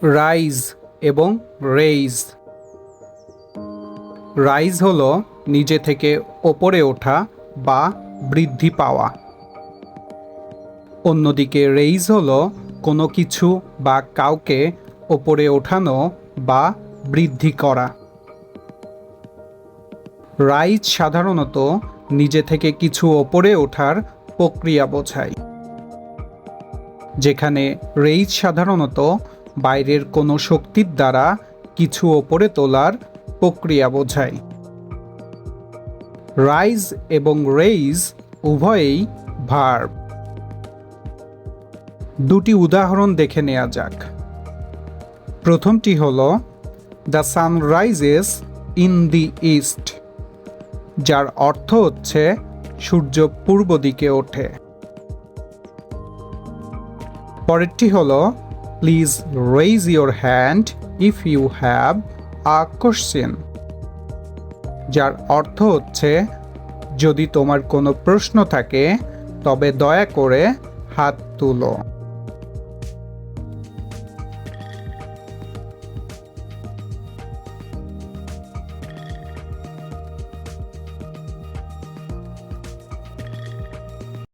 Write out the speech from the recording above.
Rise এবং raise. Rise হলো নিজে থেকে ওপরে ওঠা বা বৃদ্ধি পাওয়া। অন্যদিকে রেইজ হলো কোনো কিছু বা কাউকে ওপরে ওঠানো বা বৃদ্ধি করা। রাইজ সাধারণত নিজে থেকে কিছু ওপরে ওঠার প্রক্রিয়া বোঝায়, যেখানে রেইজ সাধারণত বাইরের কোনো শক্তির দ্বারা কিছু ওপরে তোলার প্রক্রিয়া বোঝায়। রাইজ এবং রেইজ উভয়েই ভার্ব। দুটি উদাহরণ দেখে নেওয়া যাক। প্রথমটি হলো the sun rises in the east, যার অর্থ হচ্ছে সূর্য পূর্ব দিকে ওঠে। পরেরটি হলো please raise your hand if you have a question, যার অর্থ হচ্ছে যদি তোমার কোনো প্রশ্ন থাকে তবে দয়া করে হাত তুলো।